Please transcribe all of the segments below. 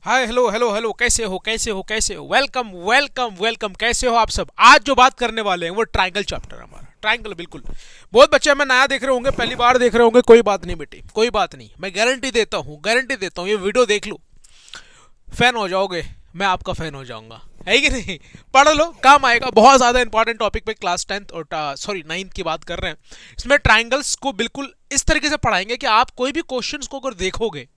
Hi hello hello hello, कैसे हो welcome welcome welcome. कैसे हो आप सब? आज जो बात करने वाले हैं वो ट्रायंगल चैप्टर है हमारा। ट्रायंगल, बिल्कुल। बहुत बच्चे हमें नया देख रहे होंगे, पहली बार देख रहे होंगे। कोई बात नहीं बेटी, कोई बात नहीं। मैं गारंटी देता हूँ ये वीडियो देख लो, फैन हो जाओगे। मैं आपका फैन हो जाऊंगा, है कि नहीं? पढ़ लो, काम आएगा। बहुत ज्यादा इंपॉर्टेंट टॉपिक पे क्लास 10th और सॉरी 9th की बात कर रहे हैं। इसमें ट्राइंगल्स को बिल्कुल इस तरीके से पढ़ाएंगे कि आप कोई भी क्वेश्चंस को अगर देखोगे,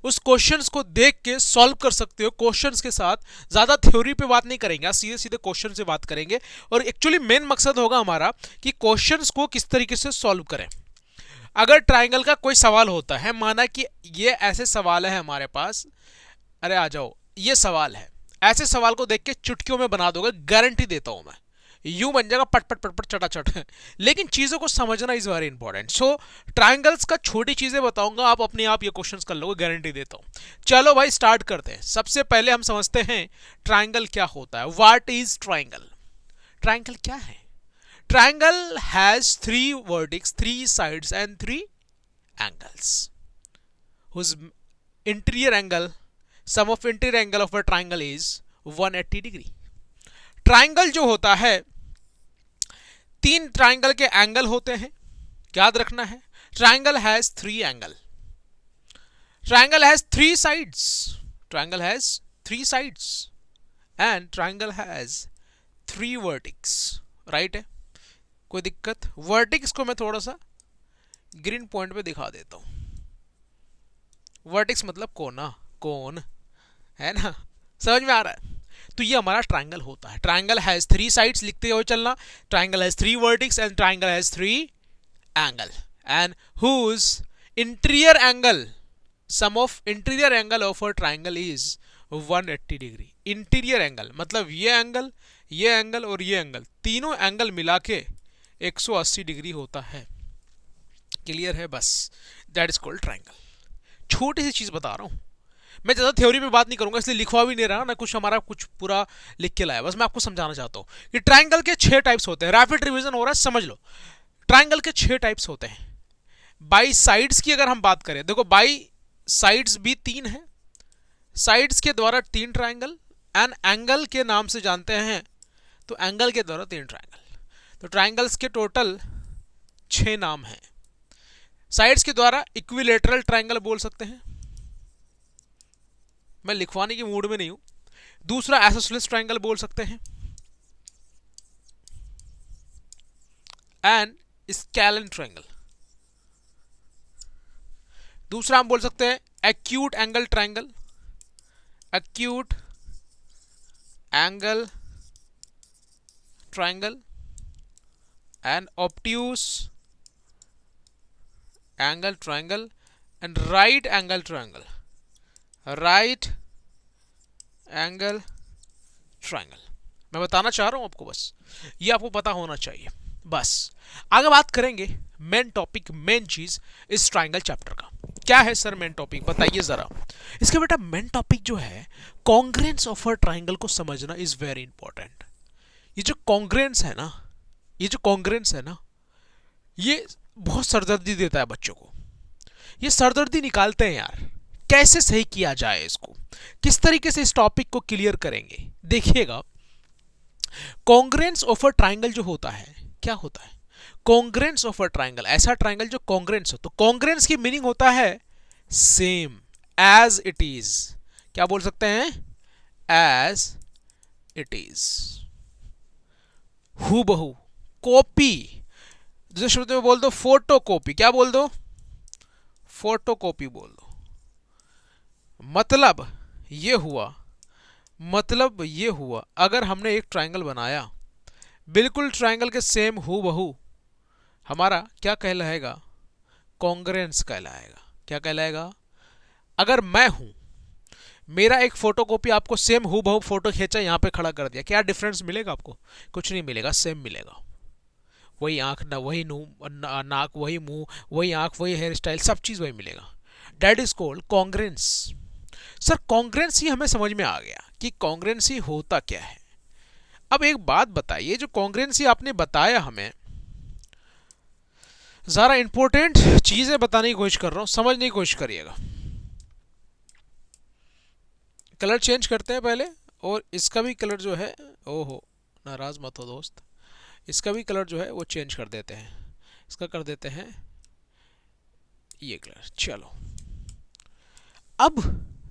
उस क्वेश्चंस को देख के सॉल्व कर सकते हो। क्वेश्चंस के साथ ज्यादा थ्योरी पे बात नहीं करेंगे, सीधे सीधे क्वेश्चन से बात करेंगे। और एक्चुअली मेन मकसद होगा हमारा कि क्वेश्चंस को किस तरीके से सॉल्व करें। अगर ट्राइंगल का कोई सवाल होता है, माना कि ये ऐसे सवाल है हमारे पास, अरे आ जाओ, ये सवाल है, ऐसे सवाल को देख के चुटकियों में बना दोगे, गारंटी देता हूं मैं। यूं बन जाएगा पट पट पट पट चटाचट। लेकिन चीजों को समझना is very important. So triangles का छोटी चीजें बताऊंगा, आप अपने आप ये क्वेश्चंस कर लोगे, गारंटी देता हूं। चलो भाई स्टार्ट करते हैं। सबसे पहले हम समझते हैं ट्राइंगल क्या होता है। What is triangle? ट्राइंगल क्या है? Triangle has three vertices, three sides and three angles whose interior angle, sum of interior angle of a triangle is 180 degree. Triangle जो होता है, तीन ट्राइंगल के एंगल होते हैं, याद रखना है। Triangle has three angle, triangle has three sides, triangle has three sides and triangle has three vertices. Right है? कोई दिक्कत? वर्टिक्स को मैं थोड़ा सा ग्रीन पॉइंट पे दिखा देता हूं। वर्टिक्स मतलब कोना, कोन, है ना? समझ में आ रहा है? तो ये हमारा ट्राइंगल होता है। ट्राइंगल हैज थ्री साइड्स, लिखते हुए चलना। Triangle has three vertex and triangle has three angle and whose interior angle, sum of interior angle of a triangle is 180 degree. Interior angle मतलब ये एंगल और ये एंगल, तीनों एंगल मिला के 180 डिग्री होता है। क्लियर है? बस दैट इज कॉल्ड ट्राइंगल। छोटी सी चीज बता रहा हूं, मैं ज़्यादा थ्योरी पे बात नहीं करूंगा, इसलिए लिखवा भी नहीं रहा ना कुछ, हमारा कुछ पूरा लिख के लाया। बस मैं आपको समझाना चाहता हूँ कि ट्राइंगल के छह टाइप्स होते हैं। रैपिड रिवीजन हो रहा है, समझ लो। ट्राइंगल के छह टाइप्स होते हैं। बाई साइड्स की अगर हम बात करें, देखो बाई साइड्स भी तीन है, साइड्स के द्वारा तीन ट्राइंगल, एंड एंगल के नाम से जानते हैं, तो एंगल के द्वारा तीन ट्राइंगल। तो ट्राइंगल्स के टोटल छह नाम हैं। साइड्स के द्वारा इक्विलेटरल ट्राइंगल बोल सकते हैं, मैं लिखवाने की मूड में नहीं हूं। दूसरा आइसोसेलेस ट्राइंगल बोल सकते हैं, एंड स्केलन ट्राइंगल। दूसरा हम बोल सकते हैं acute angle triangle, acute angle triangle, and obtuse angle triangle, and right angle triangle, right angle triangle. मैं बताना चाह रहा हूं आपको, बस ये आपको पता होना चाहिए। बस आगे बात करेंगे मेन टॉपिक, मेन चीज इस ट्राइंगल चैप्टर का क्या है। सर मेन टॉपिक बताइए जरा। इसका बेटा मेन टॉपिक जो है, कॉन्ग्रेंस ऑफ अ ट्राइंगल को समझना इज वेरी इंपॉर्टेंट। ये जो कॉन्ग्रेंस है ना, ये जो कॉन्ग्रेंस है ना, ये बहुत सरदर्दी देता है बच्चों को। ये सरदर्दी निकालते हैं यार, कैसे सही किया जाए इसको, किस तरीके से इस टॉपिक को क्लियर करेंगे। देखिएगा, कॉन्ग्रेंस ऑफ अ ट्राइंगल जो होता है, क्या होता है? कॉन्ग्रेंस ऑफ अ ट्राइंगल, ऐसा ट्राइंगल जो कॉन्ग्रेंस हो। तो कॉन्ग्रेंस की मीनिंग होता है सेम, एज इट इज। क्या बोल सकते हैं? एज इट इज, हूबहू, कॉपी। दूसरे शब्द में बोल दो फोटो कॉपी। क्या बोल दो? फोटो कॉपी बोल दो। मतलब ये हुआ, मतलब ये हुआ, अगर हमने एक ट्राइंगल बनाया, बिल्कुल ट्राइंगल के सेम हूबहू, हमारा क्या कहलाएगा? कॉन्ग्रेंस कहलाएगा। क्या कहलाएगा? अगर मैं हूं, मेरा एक फोटोकॉपी आपको सेम हूबहू फोटो खींचा यहां पे खड़ा कर दिया, क्या डिफरेंस मिलेगा आपको? कुछ नहीं मिलेगा, सेम मिलेगा। वही आंख ना, वही नाक, वही मुंह, वही आंख, वही हेयर स्टाइल, सब चीज वही मिलेगा। That is called congruence. Sir कॉन्ग्रेंसी हमें समझ में आ गया कि कॉन्ग्रेंसी होता क्या है। अब एक बात बताइए, जो कॉन्ग्रेंसी आपने बताया हमें, जरा इंपॉर्टेंट चीजें बताने की कोशिश कर रहा हूं, समझने की कोशिश करिएगा। कलर चेंज करते हैं पहले, और इसका भी कलर जो है, ओहो नाराज मत हो दोस्त, इसका भी कलर जो है वो चेंज कर देते हैं। इसका कर देते हैं ये कलर। चलो अब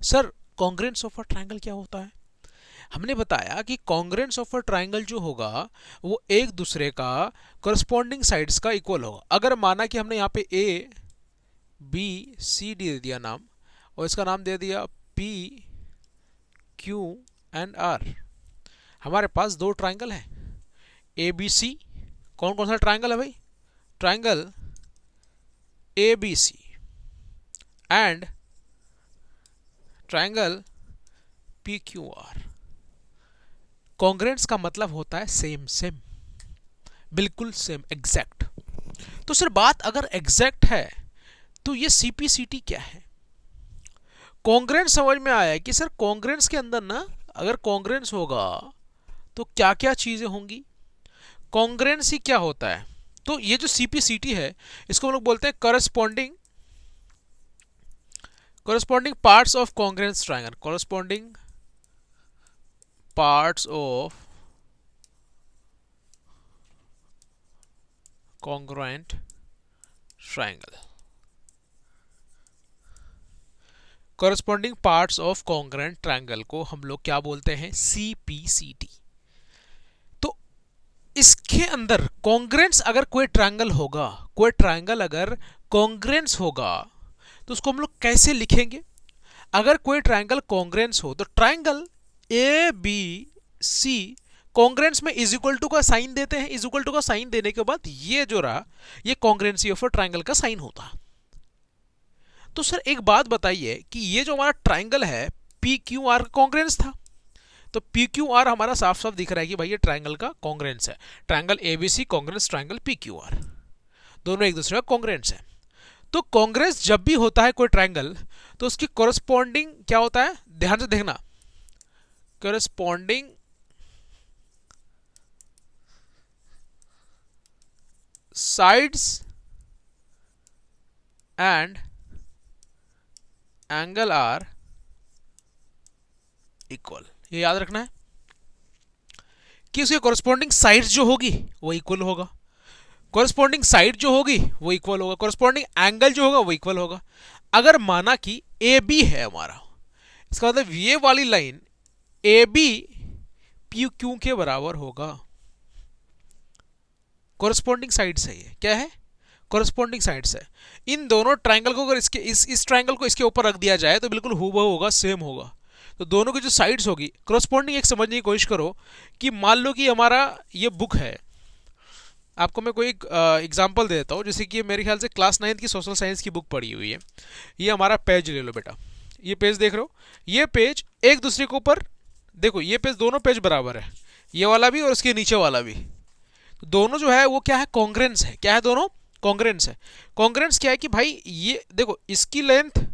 sir congruence of a triangle क्या होता है? हमने बताया कि कॉन्ग्रेंस ऑफ अ ट्रायंगल जो होगा वो एक दूसरे का करस्पॉन्डिंग साइड्स का इक्वल होगा। अगर माना कि हमने यहाँ पे ए बी सी डी दे दिया नाम, और इसका नाम दे दिया पी क्यू एंड आर, हमारे पास दो ट्रायंगल हैं ए बी सी। कौन कौन सा ट्रायंगल है भाई? Triangle A B C and triangle P Q R. Congruence का मतलब होता है सेम सेम, बिल्कुल सेम, एग्जैक्ट। तो सर बात अगर एग्जैक्ट है तो ये सीपीसीटी क्या है? कॉन्ग्रेंस समझ में आया कि सर कॉन्ग्रेंस के अंदर ना, अगर कॉन्ग्रेंस होगा तो क्या क्या चीजें होंगी? कॉन्ग्रेंस ही क्या होता है? तो ये जो सीपीसीटी है इसको हम लोग बोलते हैं corresponding parts of congruence triangle, corresponding parts of congruent triangle, corresponding parts of congruent triangle को हम लोग क्या बोलते हैं? CPCT। तो इसके अंदर कॉन्ग्रेंस अगर कोई ट्रायंगल होगा, कोई ट्रायंगल अगर कॉन्ग्रेंस होगा तो उसको हम लोग कैसे लिखेंगे? अगर कोई ट्रायंगल कॉन्ग्रेंस हो तो triangle A B C congruence में इज इक्वल टू का साइन देते हैं। इज इक्वल टू का साइन देने के बाद ये जो रहा ये कॉन्ग्रेंसी ऑफ ट्रायंगल का साइन होता। तो सर एक बात बताइए कि ये जो हमारा ट्रायंगल है पी क्यू आर कॉन्ग्रेंस था, तो पी क्यू आर हमारा साफ साफ दिख रहा है कि भाई ये ट्रायंगल का कॉन्ग्रेंस है। Triangle ABC congruence triangle P Q are, दोनों एक दूसरे का कॉन्ग्रेंस है। तो कॉन्ग्रेंस जब भी होता है कोई ट्रायंगल तो उसकी कॉरस्पॉन्डिंग क्या होता है? ध्यान से देखना, corresponding sides and angle are equal. ये याद रखना है कि उसके कॉरस्पॉन्डिंग साइड्स जो होगी वो इक्वल होगा, कॉरस्पॉन्डिंग साइड जो होगी वो इक्वल होगा, कॉरस्पॉन्डिंग एंगल जो होगा वो इक्वल होगा। अगर माना कि ए बी है हमारा, इसका मतलब ये वाली line A B P Q के बराबर होगा। कॉरस्पॉन्डिंग साइड्स है, ये क्या है? कॉरस्पॉन्डिंग साइड्स है। इन दोनों ट्रायंगल को अगर इसके इस ट्रायंगल को इसके ऊपर रख दिया जाए तो बिल्कुल हूबहू होगा, सेम होगा। तो दोनों की जो साइड्स होगी कॉरस्पॉन्डिंग, एक समझने की कोशिश करो कि मान लो कि हमारा ये बुक है, आपको मैं कोई एग्जांपल दे देता हूँ। जैसे कि मेरे ख्याल से क्लास 9 की सोशल साइंस की बुक पढ़ी हुई है। ये हमारा पेज ले लो बेटा, ये पेज देख रहे हो, ये पेज एक दूसरे के ऊपर देखो, ये पेज दोनों पेज बराबर है, ये वाला भी और इसके नीचे वाला भी। तो दोनों जो है वो क्या है? कॉन्ग्रेंस है। क्या है? दोनों कॉन्ग्रेंस है। कॉन्ग्रेंस क्या है कि भाई ये देखो इसकी लेंथ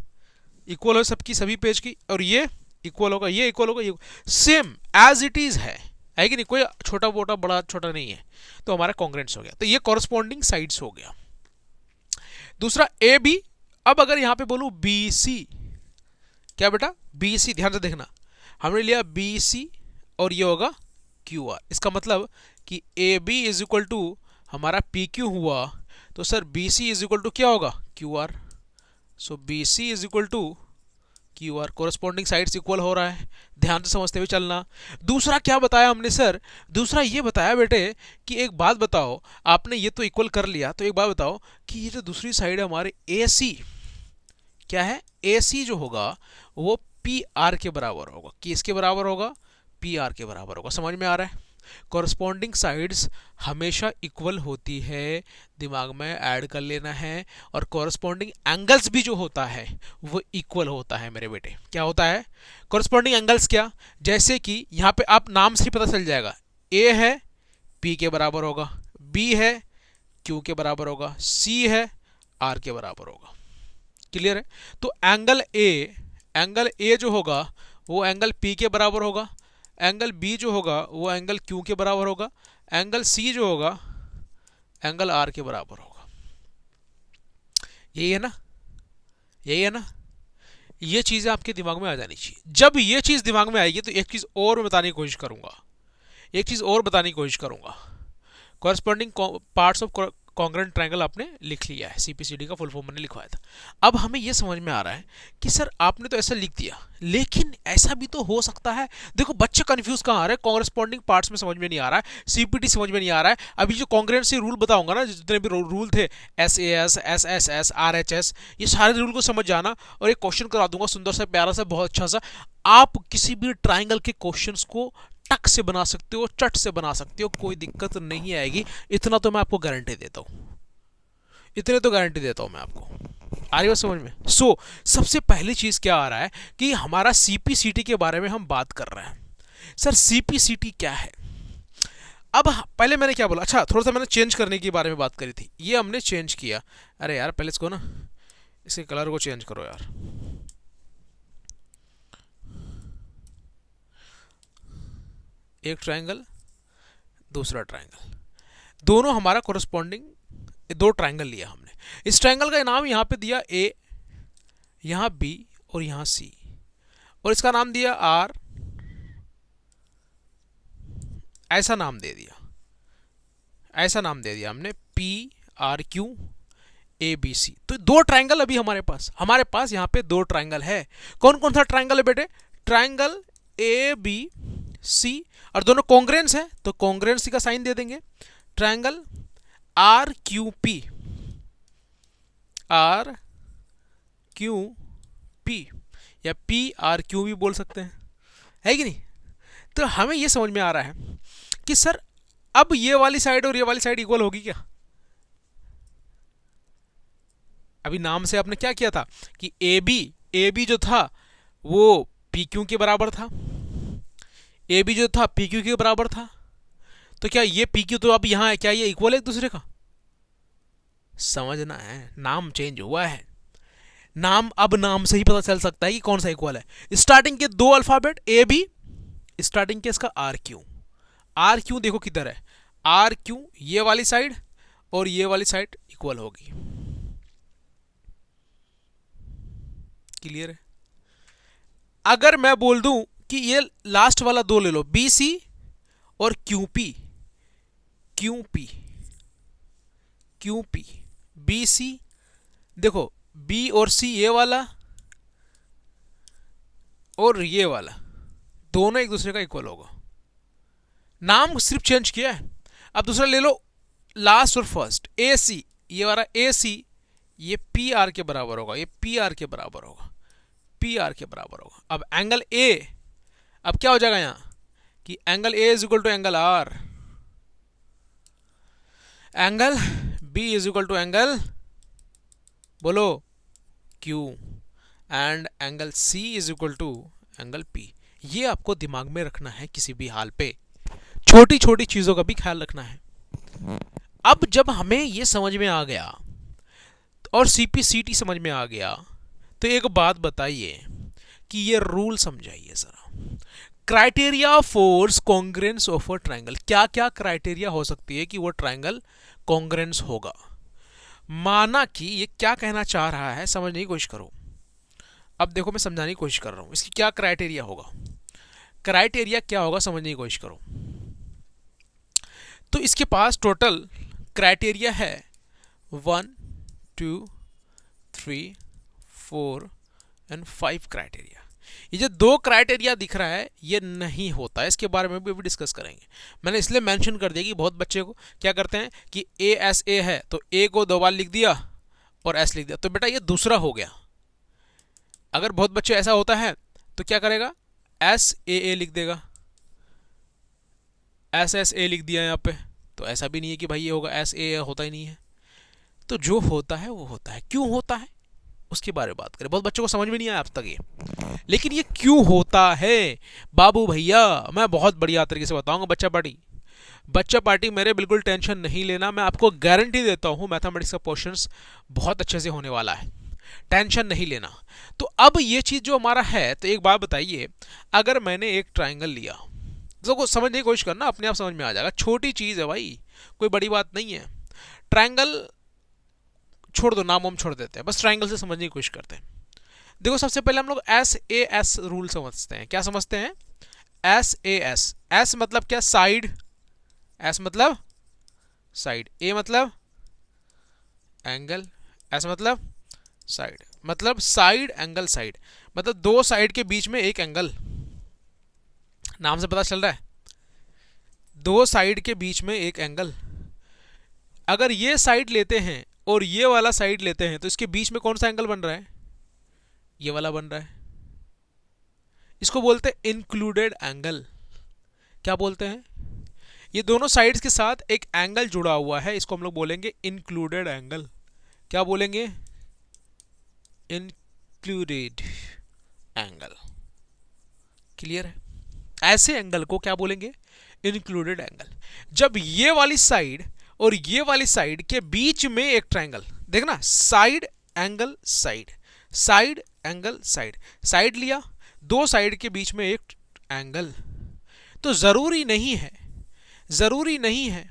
इक्वल हो सबकी, सभी पेज की, और ये इक्वल होगा, ये इक्वल होगा, ये सेम एज इट इज है कि नहीं? कोई छोटा मोटा बड़ा छोटा नहीं है। तो हमारा कॉन्ग्रेंस हो गया। तो ये कॉरस्पॉन्डिंग साइड्स हो गया। दूसरा ए बी। अब अगर यहां पे बोलूं बी सी, क्या बेटा? बी सी, ध्यान से देखना, हमने लिया बी सी और ये होगा क्यू आर। इसका मतलब कि A B is equal to हमारा पी क्यू हुआ, तो sir B C is equal to क्या होगा? Q R. So B C is equal to Q R, corresponding sides equal हो रहा है। ध्यान से समझते हुए चलना। दूसरा क्या बताया हमने सर? दूसरा ये बताया बेटे कि एक बात बताओ, आपने ये तो इक्वल कर लिया, तो एक बात बताओ कि ये जो दूसरी साइड है हमारे ए सी, क्या है? ए सी जो होगा वो पी आर के बराबर होगा। किसके बराबर होगा? पी आर के बराबर होगा। समझ में आ रहा है? कॉरस्पॉन्डिंग साइड्स हमेशा इक्वल होती है, दिमाग में ऐड कर लेना है। और कॉरस्पॉन्डिंग एंगल्स भी जो होता है वो इक्वल होता है मेरे बेटे। क्या होता है कॉरस्पॉन्डिंग एंगल्स? क्या? जैसे कि यहाँ पे आप नाम से ही पता चल जाएगा, ए है पी के बराबर होगा, बी है क्यू के बराबर होगा, सी है आर के बराबर होगा। क्लियर है? तो एंगल ए जो होगा वो एंगल पी के बराबर होगा, एंगल बी जो होगा वो एंगल क्यू के बराबर होगा, एंगल सी जो होगा एंगल आर के बराबर होगा। यही है ना? यही है ना? ये चीज़ें आपके दिमाग में आ जानी चाहिए। जब ये चीज़ दिमाग में आएगी तो एक चीज़ और मैं बताने की कोशिश करूँगा, एक चीज़ और बताने की कोशिश करूँगा। Corresponding parts of congruent triangle आपने लिख लिया है, सीपीसीडी का फुल फॉर्म मैंने लिखवाया था। अब हमें यह समझ में आ रहा है कि सर आपने तो ऐसा लिख दिया, लेकिन ऐसा भी तो हो सकता है। देखो बच्चे कंफ्यूज कहाँ आ रहे हैं, कॉरस्पॉन्डिंग पार्ट्स में समझ में नहीं आ रहा है, सीपीटी समझ में नहीं आ रहा है। अभी जो कॉन्ग्रेंसी रूल बताऊंगा ना, जितने भी रूल थे, SAS, SSS, RHS, ये सारे रूल को समझ जाना, और एक क्वेश्चन करा दूंगा सुंदर सा, प्यारा सा, बहुत अच्छा सा। आप किसी भी ट्राइंगल के क्वेश्चंस को टक से बना सकते हो, चट से बना सकते हो, कोई दिक्कत नहीं आएगी। इतना तो मैं आपको गारंटी देता हूं, इतने तो गारंटी देता हूं मैं आपको। आ रही बात समझ में? सबसे पहली चीज क्या आ रहा है कि हमारा सीपीसीटी के बारे में हम बात कर रहे हैं। सर सीपीसीटी क्या है? अब पहले मैंने क्या बोला, अच्छा थोड़ा सा मैंने चेंज करने के बारे में बात करी थी, ये हमने चेंज किया। अरे यार पहले इसको ना, इसके कलर को चेंज करो यार। एक ट्रायंगल, दूसरा ट्रायंगल, दोनों हमारा कोरस्पॉन्डिंग, दो ट्रायंगल लिया हमने। इस ट्रायंगल का नाम यहां पे दिया ए, यहां बी और यहां सी, और इसका नाम दिया आर, ऐसा नाम दे दिया, ऐसा नाम दे दिया हमने, PRQ ABC। तो दो ट्रायंगल अभी हमारे पास यहां पे दो ट्रायंगल है। कौन कौन सा ट्रायंगल है बेटे? ट्रायंगल ABC, और दोनों कॉन्ग्रेंस है तो कॉन्ग्रेंसी का साइन दे देंगे। ट्रायंगल RQP, या PRQ भी बोल सकते हैं, है कि नहीं? तो हमें यह समझ में आ रहा है कि सर अब ये वाली साइड और ये वाली साइड इक्वल होगी क्या? अभी नाम से आपने क्या किया था कि AB जो था वो PQ के बराबर था, AB जो था PQ के बराबर था। तो क्या ये PQ तो अब यहां है, क्या ये इक्वल है एक दूसरे का? समझना है, नाम चेंज हुआ है, नाम अब नाम से ही पता चल सकता है कि कौन सा इक्वल है। स्टार्टिंग के दो अल्फाबेट AB, स्टार्टिंग के इसका RQ देखो किधर है, RQ ये वाली साइड और ये वाली साइड इक्वल होगी। क्लियर है? अगर मैं बोल दूं कि ये लास्ट वाला दो ले लो, BC और QP, BC, देखो B और C ये वाला और ये वाला दोनों एक दूसरे का इक्वल होगा। नाम सिर्फ चेंज किया है। अब दूसरा ले लो, लास्ट और फर्स्ट, AC, ये वाला AC ये PR के बराबर होगा, ये PR के बराबर होगा, PR के बराबर होगा। अब एंगल A, अब क्या हो जाएगा यहां कि angle A is equal to angle R, angle B is equal to angle, बोलो, Q, and angle C is equal to angle P। ये आपको दिमाग में रखना है, किसी भी हाल पे छोटी छोटी चीजों का भी ख्याल रखना है। अब जब हमें ये समझ में आ गया और सीपीसीटी समझ में आ गया, तो एक बात बताइए कि ये रूल समझाइए जरा। Criteria for congruence of a triangle, क्या क्या क्राइटेरिया हो सकती है कि वो ट्रायंगल कॉन्ग्रेंस होगा। माना कि ये क्या कहना चाह रहा है, समझने की कोशिश करो। अब देखो मैं समझाने की कोशिश कर रहा हूं, इसकी क्या क्राइटेरिया होगा, क्राइटेरिया क्या होगा समझने की कोशिश करो। तो इसके पास टोटल क्राइटेरिया है 1 2 3 4 एंड 5 क्राइटेरिया। ये जो दो क्राइटेरिया दिख रहा है ये नहीं होता है, इसके बारे में भी डिस्कस करेंगे। मैंने इसलिए मेंशन कर दिया कि बहुत बच्चे को क्या करते हैं कि ASA है तो A को दो बार लिख दिया और S लिख दिया, तो बेटा ये दूसरा हो गया। अगर बहुत बच्चे ऐसा होता है तो क्या करेगा, SAA लिख देगा, SSA लिख दिया यहाँ पे, तो ऐसा भी नहीं है कि भाई ये होगा, SAA होता ही नहीं है। तो जो होता है वो होता है, क्यों होता है उसके बारे में बात करें। बहुत बच्चों को समझ में नहीं आया अब तक ये, लेकिन ये क्यों होता है बाबू भैया, मैं बहुत बढ़िया तरीके से बताऊंगा। बच्चा पार्टी मेरे बिल्कुल टेंशन नहीं लेना, मैं आपको गारंटी देता हूं मैथमेटिक्स का क्वेश्चंस बहुत अच्छे से होने वाला है, टेंशन नहीं लेना। तो अब ये चीज जो हमारा है, तो एक बात बताइए, अगर मैंने एक ट्राइंगल लिया, तो समझने की कोशिश करना, अपने आप समझ में आ जाएगा, छोटी चीज है भाई, कोई बड़ी बात नहीं है। ट्राइंगल छोड़ दो, नाम हम छोड़ देते हैं, बस ट्राइंगल से समझने की कोशिश करते हैं। देखो सबसे पहले हम लोग SAS रूल समझते हैं। क्या समझते हैं? SAS। एस मतलब क्या? साइड। एस मतलब साइड, ए मतलब एंगल, एस मतलब साइड, मतलब साइड एंगल साइड, मतलब दो साइड के बीच में एक एंगल। नाम से पता चल रहा है, दो साइड के बीच में एक एंगल। अगर ये साइड लेते हैं और ये वाला साइड लेते हैं तो इसके बीच में कौन सा एंगल बन रहा है? ये वाला बन रहा है। इसको बोलते हैं इंक्लूडेड एंगल। क्या बोलते हैं? ये दोनों साइड्स के साथ एक एंगल जुड़ा हुआ है, इसको हम लोग बोलेंगे इंक्लूडेड एंगल। क्या बोलेंगे? Included angle. क्लियर है? ऐसे एंगल को क्या बोलेंगे? Included angle. जब ये वाली साइड और ये वाली साइड के बीच में एक ट्रायंगल, देखना, side angle side, side angle side, side लिया, दो साइड के बीच में एक एंगल। तो जरूरी नहीं है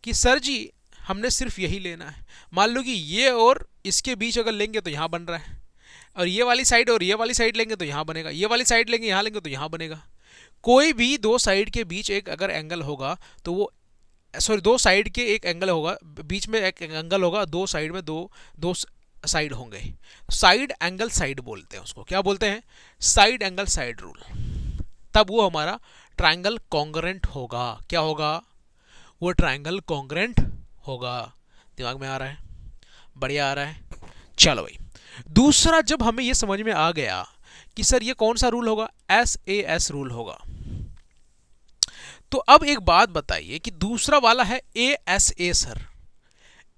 कि सर जी हमने सिर्फ यही लेना है। मान लो कि ये और इसके बीच अगर लेंगे तो यहां बन रहा है, और ये वाली साइड और ये वाली साइड लेंगे तो यहां बनेगा, ये वाली साइड लेंगे यहां लेंगे तो यहां बनेगा। कोई भी दो साइड के बीच एक अगर एंगल होगा तो वो, सॉरी, दो साइड के एक एंगल होगा, बीच में एक एंगल होगा, दो साइड में दो साइड होंगे, साइड एंगल साइड बोलते हैं उसको। क्या बोलते हैं? Side angle side rule. तब वो हमारा ट्रायंगल कॉन्ग्रुएंट होगा। क्या होगा? वो ट्रायंगल कॉन्ग्रुएंट होगा। दिमाग में आ रहा है? बढ़िया आ रहा है। चलो भाई, दूसरा, जब हमें ये समझ में आ गया कि सर ये कौन सा रूल होगा? SAS रूल होगा। तो अब एक बात बताइए कि दूसरा वाला है ASA सर।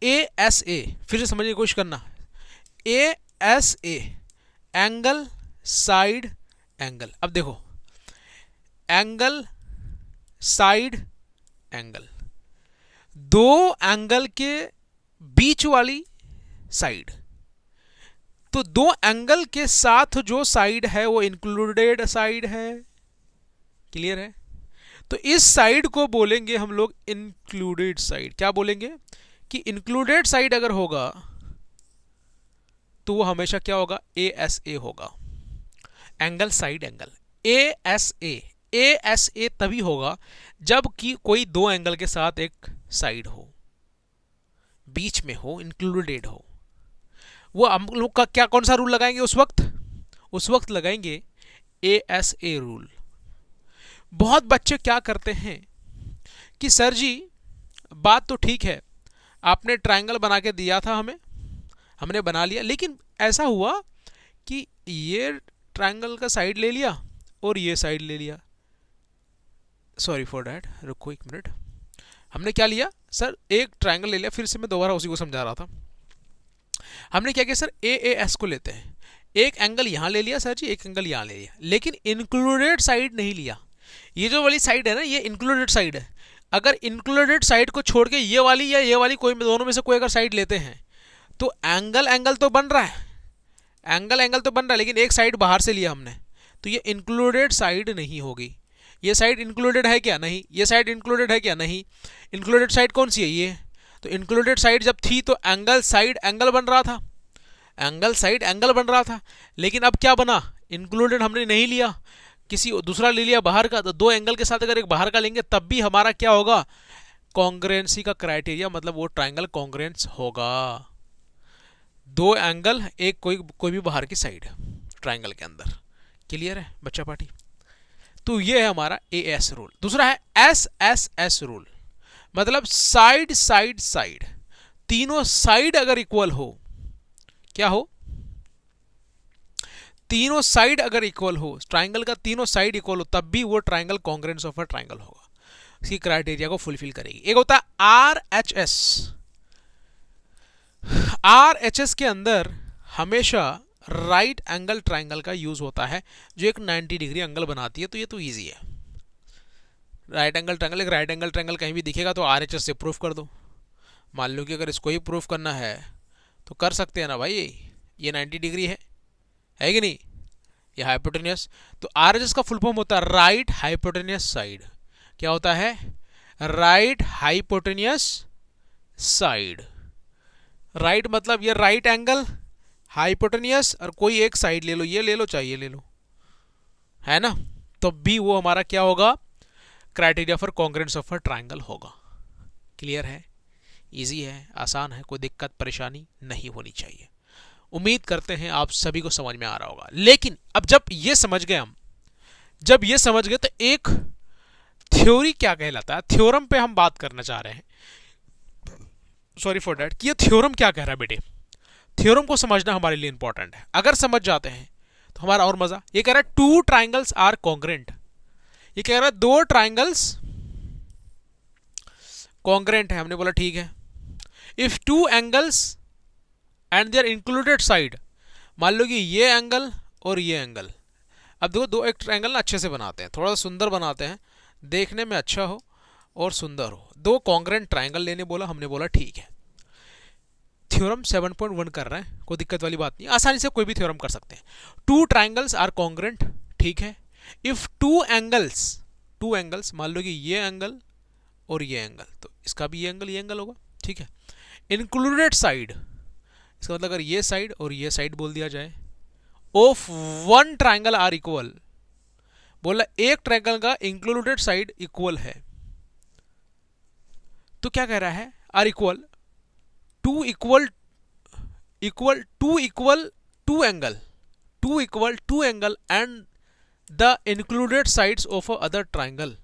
ASA फिर से समझने की कोशिश करना। ASA angle side angle. अब देखो, एंगल साइड एंगल, दो एंगल के बीच वाली साइड। तो दो एंगल के साथ जो साइड है वो इंक्लूडेड साइड है। क्लियर है? तो इस साइड को बोलेंगे हम लोग इंक्लूडेड साइड। क्या बोलेंगे? कि इंक्लूडेड साइड अगर होगा तो वो हमेशा क्या होगा? ASA होगा, एंगल साइड एंगल। ASA तभी होगा जब कि कोई दो एंगल के साथ एक साइड हो, बीच में हो, इंक्लूडेड हो। वो हम लोग का क्या, कौन सा रूल लगाएंगे उस वक्त लगाएंगे ASA रूल। बहुत बच्चे क्या करते हैं कि सर जी बात तो ठीक है, आपने ट्रायंगल बना के दिया था हमें, हमने बना लिया, लेकिन ऐसा हुआ कि ये ट्रायंगल का साइड ले लिया और ये साइड ले लिया। सॉरी फॉर डैट, रुको एक मिनट। हमने क्या लिया सर? एक ट्रायंगल ले लिया। फिर से मैं दोबारा उसी को समझा रहा था। हमने क्या किया सर? AAS को लेते हैं, एक एंगल यहां ले लिया सर जी, एक एंगल यहां ले लिया, लेकिन इंक्लूडेड साइड नहीं लिया। ये जो वाली साइड है ना, ये इंक्लूडेड साइड है। अगर इंक्लूडेड साइड को छोड़ के ये वाली या ये वाली, कोई दोनों में से कोई अगर साइड लेते हैं तो एंगल तो बन रहा है, एंगल तो बन रहा है, लेकिन एक साइड बाहर से लिया हमने, तो ये इंक्लूडेड साइड नहीं होगी। ये साइड इंक्लूडेड है क्या? नहीं। ये साइड इंक्लूडेड है क्या? नहीं। इंक्लूडेड साइड कौन सी है? ये। तो इंक्लूडेड साइड जब थी तो एंगल साइड एंगल बन रहा था, एंगल साइड एंगल बन रहा था। लेकिन अब क्या बना? इंक्लूडेड हमने नहीं लिया, किसी दूसरा ले लिया बाहर का। तो दो एंगल के साथ अगर एक बाहर का लेंगे तब भी हमारा क्या होगा? कॉन्ग्रुएंसी का क्राइटेरिया, मतलब वो ट्रायंगल कॉन्ग्रुएंस होगा। दो एंगल, एक कोई भी बाहर की साइड ट्रायंगल के अंदर। क्लियर है बच्चा पार्टी? तो ये है हमारा AS रूल। दूसरा है SSS रूल, मतलब साइड साइड साइड, तीनों साइड अगर इक्वल हो। क्या हो? तीनों साइड अगर इक्वल हो, ट्रायंगल का तीनों साइड इक्वल हो, तब भी वो triangle congruence of a triangle होगा, इसकी क्राइटेरिया को फुलफिल करेगी। एक होता है RHS। RHS के अंदर हमेशा राइट एंगल ट्रायंगल का यूज होता है, जो एक 90 डिग्री एंगल बनाती है। तो ये तो इजी है, राइट एंगल ट्रायंगल। एक राइट एंगल ट्रायंगल कहीं भी दिखेगा तो RHS से प्रूफ कर दो। मान लो कि अगर इसको ही प्रूफ करना है तो कर सकते हैं ना भाई, ये 90 डिग्री है कि नहीं? ये हाइपोटेनियस। तो RHS का फुल फॉर्म होता है राइट हाइपोटेनियस साइड। क्या होता है? Right hypotenuse side. राइट मतलब ये राइट एंगल, हाइपोटेनियस और कोई एक साइड ले लो, ये ले लो चाहे ये ले लो, है ना, तो बी वो हमारा क्या होगा, criteria for congruence of a triangle होगा। क्लियर है, इजी है, आसान है, कोई दिक्कत परेशानी नहीं होनी चाहिए। उम्मीद करते हैं आप सभी को समझ में आ रहा होगा। लेकिन अब जब ये समझ गए हम, जब ये समझ गए तो एक थ्योरी क्या कहलाता है, थ्योरम पे हम बात करना चाह रहे हैं, सॉरी फॉर दैट, कि ये थ्योरम क्या कह रहा है बेटे। थ्योरम को समझना हमारे लिए इंपॉर्टेंट है। अगर समझ जाते हैं तो हमारा और मजा। ये कह रहा है टू ट्राइंगल्स आर कॉन्ग्रुएंट, ये कह रहा है दो ट्राइंगल्स कॉन्ग्रुएंट है। हमने बोला ठीक है। If two angles and their included side, मान लो कि ये एंगल और ये एंगल, अब देखो दो एक ट्रायंगल ना अच्छे से बनाते हैं, थोड़ा सा सुंदर बनाते हैं, देखने में अच्छा हो और सुंदर हो। दो कॉन्ग्रुएंट ट्रायंगल लेने बोला, हमने बोला ठीक है। थ्योरम 7.1 कर रहे हैं, कोई दिक्कत वाली बात नहीं, आसानी से कोई भी थ्योरम कर सकते हैं। टू ट्रायंगल्स आर कॉन्ग्रुएंट, ठीक है। इफ टू एंगल्स, मान लो कि ये एंगल और ये एंगल, तो इसका भी ये एंगल होगा, ठीक है। इंक्लूडेड साइड, इसका मतलब अगर ये साइड और ये साइड बोल दिया जाए, of one triangle are equal, बोला एक ट्राइंगल का इंक्लूडेड साइड इक्वल है, तो क्या कह रहा है, are equal to angle and the included sides of other triangle.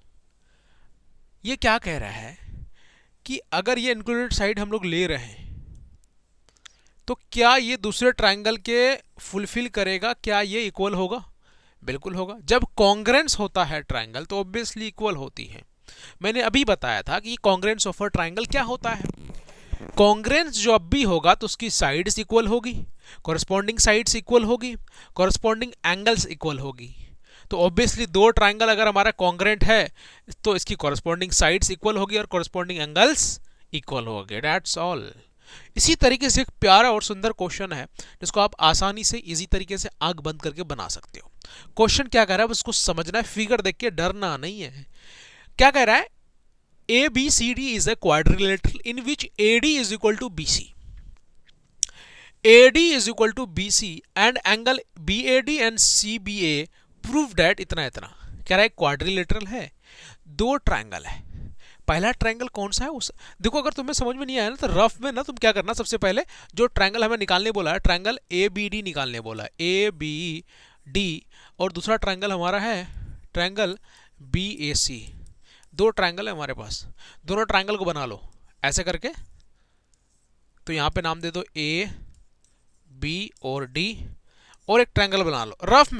ये क्या कह रहा है कि अगर ये इंक्लूडेड साइड हम लोग ले रहे हैं तो क्या ये दूसरे ट्राइंगल के फुलफिल करेगा, क्या ये इक्वल होगा? बिल्कुल होगा। जब कॉन्ग्रुएंस होता है ट्राइंगल तो ऑब्वियसली इक्वल होती है। मैंने अभी बताया था कि कॉन्ग्रुएंस ऑफ अ ट्राइंगल क्या होता है। कॉन्ग्रुएंस जब भी होगा तो उसकी साइड्स इक्वल होगी, कॉरस्पॉन्डिंग साइड्स इक्वल होगी, कॉरस्पॉन्डिंग एंगल्स इक्वल होगी। तो ऑब्वियसली दो ट्राइंगल अगर हमारा कॉन्ग्रुएंट है तो इसकी कॉरस्पॉन्डिंग साइड्स इक्वल होगी और कॉरस्पॉन्डिंग एंगल्स इक्वल होंगे। That's all. इसी तरीके से एक प्यारा और सुंदर क्वेश्चन है जिसको आप आसानी से इजी तरीके से आंख बंद करके बना सकते हो। क्वेश्चन क्या कह रहा है उसको समझना है, फिगर देख के डरना नहीं है। क्या कह रहा है, ABCD is a quadrilateral in which AD is equal to BC. AD is equal to BC and angle BAD and CBA prove that इतना इतना। कह रहा है क्वाड्रिलेटरल है, दो ट्राइंगल है। पहला ट्राइंगल कौन सा है उस, देखो अगर तुम्हें समझ में नहीं आया ना तो रफ में ना तुम क्या करना, सबसे पहले जो ट्राइंगल हमें निकालने बोला है, ट्राइंगल ABD निकालने बोला है, ABD, और दूसरा ट्राइंगल हमारा है ट्राइंगल BAC। दो ट्राइंगल है हमारे पास, दोनों ट्राइंगल को बना लो ऐसे करके। तो यहां पे नाम दे दो A, B और D, और एक ट्राइंगल बना लो रफ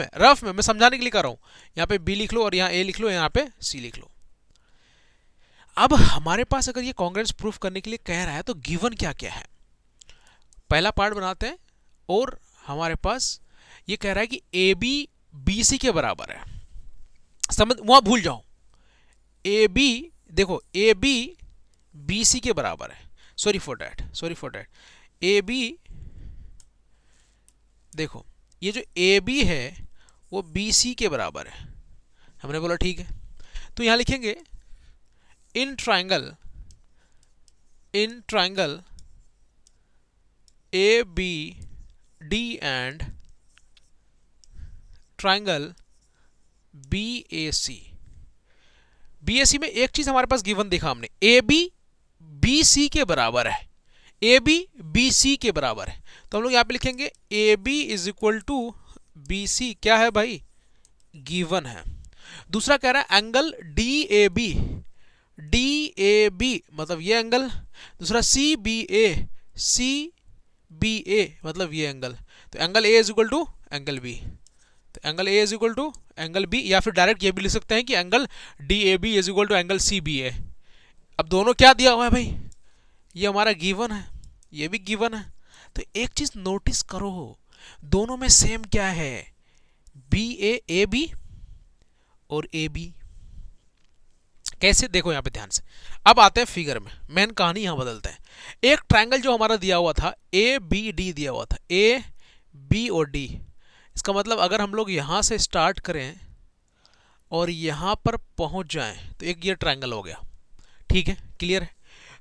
में मैं समझाने के लिए कर रहा हूं। यहां पे B लिख लो और यहां A लिख लो, यहां पे C लिख लो। अब हमारे पास अगर ये कॉन्ग्रुएंस प्रूफ करने के लिए कह रहा है तो गिवन क्या क्या है, पहला पार्ट बनाते हैं। और हमारे पास ये कह रहा है कि AB BC के बराबर है, समझ वहां भूल जाओ। AB देखो AB BC के बराबर है, सॉरी फॉर दैट AB देखो ये जो AB है वो BC के बराबर है। हमने बोला ठीक है, तो यहां लिखेंगे in triangle ABD and triangle BAC में एक चीज हमारे पास गिवन देखा हमने, AB BC के बराबर है, AB BC के बराबर है। तो हम लोग यहां पे लिखेंगे AB is equal to BC, क्या है भाई, गिवन है। दूसरा कह रहा है एंगल DAB मतलब ये एंगल, दूसरा CBA मतलब ये एंगल। तो angle A is equal to angle B, तो angle A is equal to angle B, या फिर डायरेक्ट ये भी लिख सकते हैं कि angle DAB is equal to angle CBA। अब दोनों क्या दिया हुआ है भाई, ये हमारा गिवन है, ये भी गिवन है। तो एक चीज नोटिस करो, दोनों में सेम क्या है, AB और AB। कैसे, देखो यहां पे ध्यान से। अब आते हैं फिगर में, मेन कहानी यहां बदलते हैं। एक ट्राइंगल जो हमारा दिया हुआ था ABD दिया हुआ था, A B और D। इसका मतलब अगर हम लोग यहां से स्टार्ट करें और यहां पर पहुंच जाएं तो एक ये ट्राइंगल हो गया, ठीक है, क्लियर है।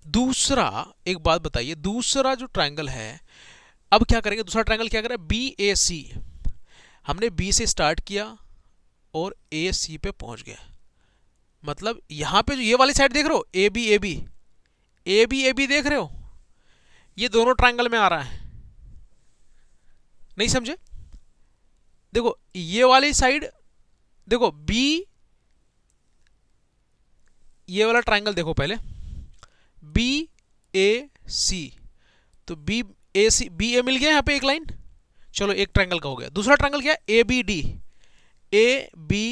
दूसरा एक बात बताइए, दूसरा जो ट्राइंगल है अब क्या करेंगे, दूसरा ट्रायंगल क्या करें, बी ए सी। हमने बी से स्टार्ट किया और ए सी पे पहुंच गए। मतलब यहां पे जो ये वाली साइड देख रहे हो, A B A B A B A B देख रहे हो, ये दोनों ट्रायंगल में आ रहा है। नहीं समझे? देखो ये वाली साइड, देखो बी, ये वाला ट्रायंगल देखो पहले, बी ए सी। तो बी ए सी, बी ए मिल गया यहाँ पे एक लाइन, चलो एक ट्रायंगल का हो गया। दूसरा ट्रायंगल क्या है, A B D, A B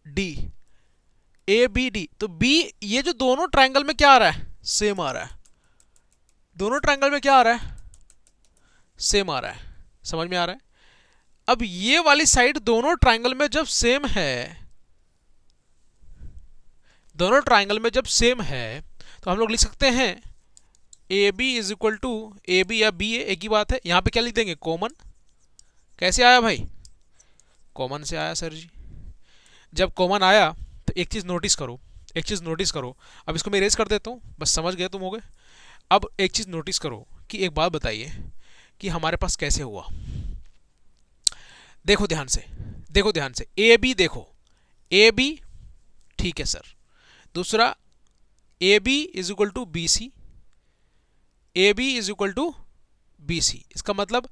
D, A B D. तो बी, ये जो दोनों ट्रायंगल में क्या आ रहा है, सेम आ रहा है। दोनों ट्रायंगल में क्या आ रहा है, सेम आ रहा है। समझ में आ रहा है? अब ये वाली साइड दोनों ट्रायंगल में जब सेम है, दोनों ट्रायंगल में जब सेम है, तो हम लोग लिख सकते हैं A B is equal to, A B या बी ए एक ही बात है। यहां पे क्या लिख देंगे, कॉमन। कैसे आया भाई, कॉमन से आया सर जी। जब कॉमन आया तो एक चीज नोटिस करो, एक चीज नोटिस करो। अब इसको मैं इरेज कर देता हूं, बस समझ गए तुम हो गए। अब एक चीज नोटिस करो कि एक बात बताइए कि हमारे पास कैसे हुआ। देखो ध्यान से, देखो ध्यान से, ए बी देखो, ए बी ठीक है सर। दूसरा A B is equal to B C, A B is equal to B C. इसका मतलब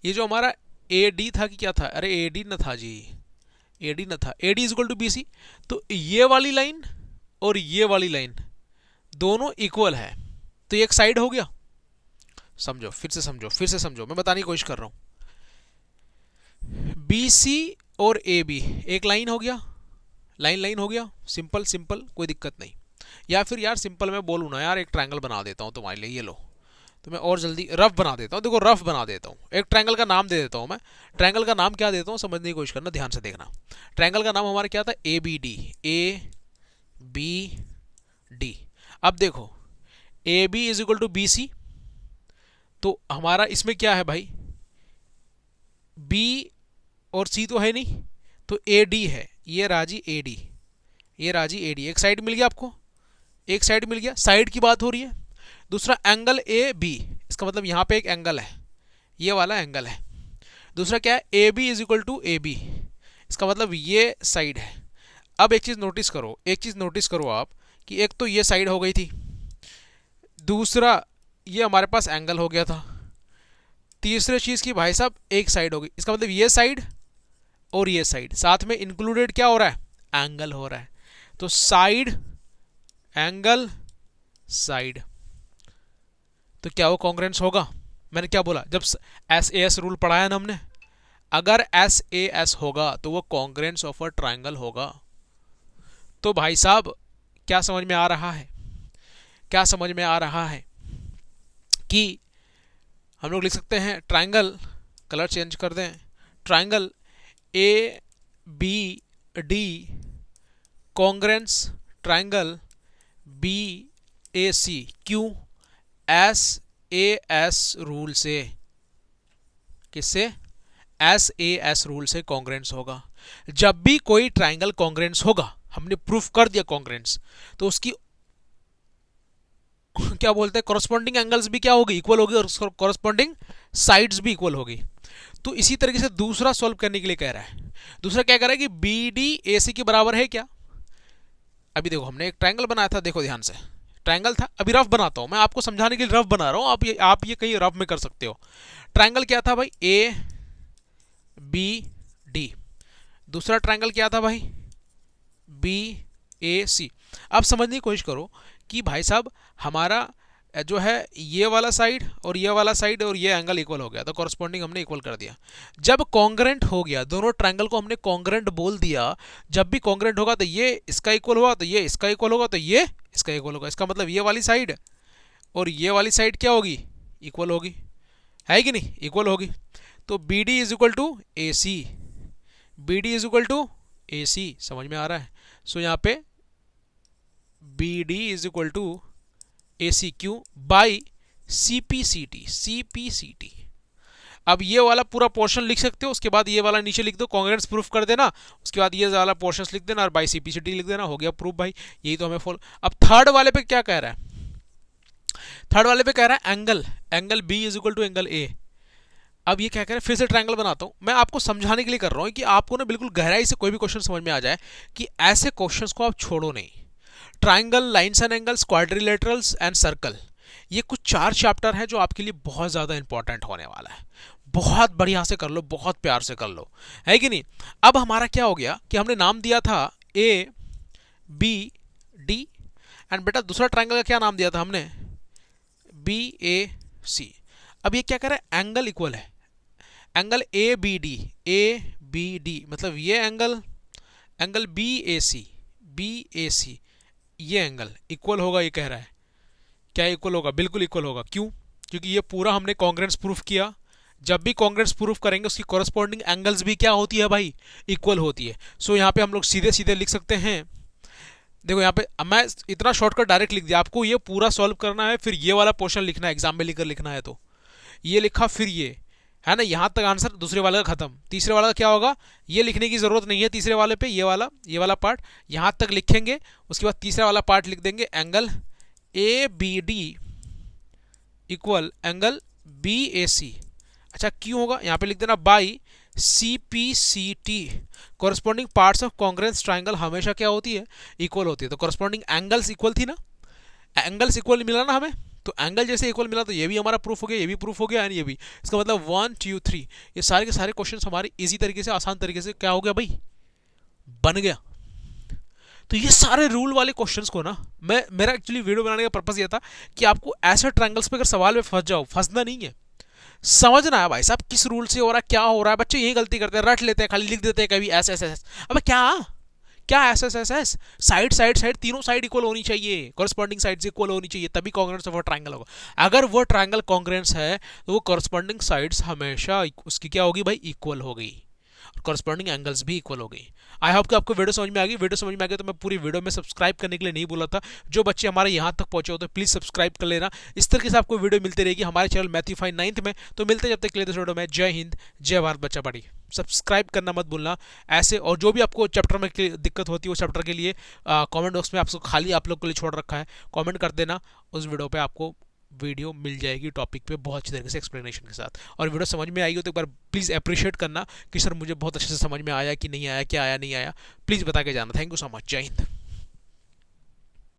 ये जो हमारा ए डी था कि क्या था, अरे ए डी न था जी, ए डी न था, A D is equal to B C. तो ये वाली लाइन और ये वाली लाइन दोनों इक्वल है, तो ये एक साइड हो गया। समझो, फिर से समझो, फिर से समझो, मैं बताने की कोशिश कर रहा हूं। बी सी और ए बी एक लाइन हो गया, लाइन लाइन हो गया, सिंपल सिंपल, कोई दिक्कत नहीं। या फिर यार सिंपल मैं बोलूँ ना यार, एक ट्रायंगल बना देता हूँ तुम्हारे लिए, ये लो, तो मैं और जल्दी रफ बना देता हूँ। देखो रफ बना देता हूँ, एक ट्रायंगल का नाम दे देता हूँ मैं। ट्रायंगल का नाम क्या देता हूँ समझने की कोशिश करना, ध्यान से देखना। ट्रायंगल का नाम हमारा क्या था, A B D, A B D. अब देखो A B is equal to B C, तो हमारा इसमें क्या है भाई, बी और सी तो है नहीं, तो ए डी है, ये राजी ए डी, ये राजी ए डी। एक साइड मिल गया आपको, एक साइड मिल गया, साइड की बात हो रही है। दूसरा एंगल ए बी, इसका मतलब यहां पे एक एंगल है, ये वाला एंगल है। दूसरा क्या है, A B is equal to A B, इसका मतलब ये साइड है। अब एक चीज नोटिस करो, एक चीज नोटिस करो आप, कि एक तो ये साइड हो गई थी, दूसरा ये हमारे पास एंगल हो गया था, तीसरे चीज की भाई साहब एक साइड हो गई। इसका मतलब ये साइड और ये साइड साथ में इंक्लूडेड क्या हो रहा है, एंगल हो रहा है। तो साइड एंगल साइड, तो क्या वो कॉन्ग्रेंस होगा। मैंने क्या बोला, जब एस ए एस रूल पढ़ाया ना हमने, अगर एस ए एस होगा तो वो कॉन्ग्रेंस ऑफ अ ट्रायंगल होगा। तो भाई साहब क्या समझ में आ रहा है, क्या समझ में आ रहा है कि हम लोग लिख सकते हैं ट्रायंगल, कलर चेंज कर दें, triangle A B D congruence triangle B A C. क्यों, एस ए एस रूल से, किससे, एस ए एस रूल से कॉन्ग्रेंस होगा। जब भी कोई ट्रायंगल कॉन्ग्रेंस होगा, हमने प्रूफ कर दिया कॉन्ग्रेंस, तो उसकी क्या बोलते हैं, कॉरस्पॉन्डिंग एंगल्स भी क्या होगी, इक्वल होगी, और कॉरस्पॉन्डिंग साइड्स भी इक्वल होगी। तो इसी तरीके से दूसरा सॉल्व करने के लिए कह रहा है, दूसरा क्या कह रहा है कि बी डी ए सी के बराबर है क्या। अभी देखो हमने एक ट्रायंगल बनाया था, देखो ध्यान से, ट्रायंगल था, अभी रफ बनाता हूं मैं आपको समझाने के लिए, रफ बना रहा हूं, आप ये कहीं रफ में कर सकते हो। ट्रायंगल क्या था भाई, ए बी डी। दूसरा ट्रायंगल क्या था भाई, बी ए सी। अब समझने की कोशिश करो कि भाई साहब हमारा जो है ये वाला साइड और ये वाला साइड और ये एंगल इक्वल हो गया, तो कॉरस्पॉन्डिंग हमने इक्वल कर दिया। जब कॉन्ग्रेंट हो गया, दोनों ट्रायंगल को हमने कॉन्ग्रेंट बोल दिया, जब भी कॉन्ग्रेंट होगा तो ये इसका इक्वल होगा, तो ये इसका इक्वल होगा, तो ये इसका इक्वल होगा। इसका मतलब ये वाली साइड और ये वाली साइड क्या होगी, इक्वल होगी, है कि नहीं, इक्वल होगी। तो B D is equal to A C, B D is equal to A C, समझ में आ रहा है। सो यहाँ पे B D is equal to A C Q by C P C T, C P C T. अब ये वाला पूरा पोर्शन लिख सकते हो, उसके बाद ये वाला नीचे लिख दो, कॉन्ग्रेंस प्रूफ कर देना, उसके बाद ये वाला पोर्शन लिख देना और by C P C T लिख देना, हो गया प्रूफ भाई। यही तो हमें फॉलो। अब थर्ड वाले पे क्या कह रहा है, थर्ड वाले पे कह रहा है angle, angle B is equal to angle A, अब ये क्या करें, फिर से ट्रायंगल बनाता हूँ। मैं आपको समझाने के लिए कर रहा हूँ कि आपको ना बिल्कुल गहराई से कोई भी क्वेश्चन समझ में आ जाए कि ऐसे क्वेश्चंस को आप छोड़ो नहीं। Triangle, lines and angles, quadrilaterals and circle, ये कुछ 4 चैप्टर हैं जो आपके लिए बहुत ज़्यादा इंपॉर्टेंट होने वाला है। बहुत बढ़िया से कर लो, बहुत प्यार से कर लो, है कि नहीं। अब हमारा क्या हो गया कि हमने नाम दिया था ए बी डी, एंड बेटा दूसरा ट्रायंगल का क्या नाम दिया था हमने, बी ए सी। अब ये क्या कर रहा है, एंगल इक्वल है, एंगल ए बी डी मतलब ये एंगल, एंगल बी ए सी, ये एंगल इक्वल होगा, ये कह रहा है। क्या इक्वल होगा, बिल्कुल इक्वल होगा। क्यों, क्योंकि ये पूरा हमने कॉन्ग्रेंस प्रूफ किया। जब भी कॉन्ग्रेंस प्रूफ करेंगे उसकी कॉरस्पॉन्डिंग एंगल्स भी क्या होती है भाई, इक्वल होती है। सो यहाँ पे हम लोग सीधे सीधे लिख सकते हैं, देखो यहाँ पे मैं इतना शॉर्टकट डायरेक्ट लिख दिया, आपको ये पूरा सॉल्व करना है, फिर ये वाला पोर्शन लिखना है, एग्जाम में लिखकर लिखना है तो ये लिखा, फिर ये है ना, यहाँ तक आंसर, दूसरे वाले का खत्म। तीसरे वाला का क्या होगा, ये लिखने की जरूरत नहीं है तीसरे वाले पे, ये वाला पार्ट यहाँ तक लिखेंगे, उसके बाद तीसरा वाला पार्ट लिख देंगे, angle A B D equal angle B A C. अच्छा क्यों होगा, यहाँ पे लिख देना by C P C T. Corresponding parts of congruence triangle हमेशा क्या होती है, इक्वल होती है। तो कॉरस्पॉन्डिंग एंगल्स इक्वल थी ना, एंगल्स इक्वल मिला ना हमें, तो एंगल जैसे इक्वल मिला तो ये भी हमारा प्रूफ हो गया, ये भी प्रूफ हो गया, एंड ये भी। इसका मतलब 1 2 3 ये सारे के सारे क्वेश्चन हमारे इजी तरीके से, आसान तरीके से क्या हो गया भाई, बन गया। तो ये सारे रूल वाले क्वेश्चंस को ना, मेरा एक्चुअली वीडियो बनाने का पर्पस ये था कि आपको ऐसे ट्रायंगल्स पे अगर सवाल में फंस जाओ, फंसना नहीं है, समझना है भाई साहब किस रूल से हो रहा है, क्या हो रहा है। बच्चे यही गलती करते हैं, रट लेते हैं, खाली लिख देते हैं कभी एस एस एस। अब क्या क्या S S S S, side side side तीनों साइड इक्वल होनी चाहिए, कॉरस्पॉन्डिंग साइड्स इक्वल होनी चाहिए, तभी कॉन्ग्रेंस ऑफ ट्रायंगल होगा। अगर वो ट्रायंगल कॉन्ग्रेंस है तो वो कॉरस्पॉन्डिंग साइड्स हमेशा उसकी क्या होगी भाई, इक्वल होगी, कॉरस्पॉन्डिंग एंगल्स भी इक्वल हो गई। आई होप कि आपको वीडियो समझ में आ गई। वीडियो समझ में आ गई तो मैं पूरी वीडियो में सब्सक्राइब करने के लिए नहीं बोला था। जो बच्चे हमारे यहाँ तक पहुंचे हो तो प्लीज़ सब्सक्राइब कर लेना। इस तरीके से आपको वीडियो मिलती रहेगी हमारे चैनल मैथ्यूफाई 9th में। तो मिलते जब तक के लिए इस वीडियो में, जय हिंद जय भारत बच्चा पढ़ी। सब्सक्राइब करना मत भूलना ऐसे, और जो भी आपको चैप्टर में दिक्कत होती है उस चैप्टर के लिए कमेंट बॉक्स में आपको खाली आप लोग के लिए छोड़ रखा है, कमेंट कर देना। उस वीडियो पे आपको वीडियो मिल जाएगी टॉपिक पे बहुत अच्छी तरीके से एक्सप्लेनेशन के साथ। और वीडियो समझ में आई हो तो एक बार प्लीज़ अप्रिशिएट करना कि सर मुझे बहुत अच्छे से समझ में आया कि नहीं आया, क्या आया नहीं आया, प्लीज़ बता के जाना। थैंक यू सो मच, जय हिंद।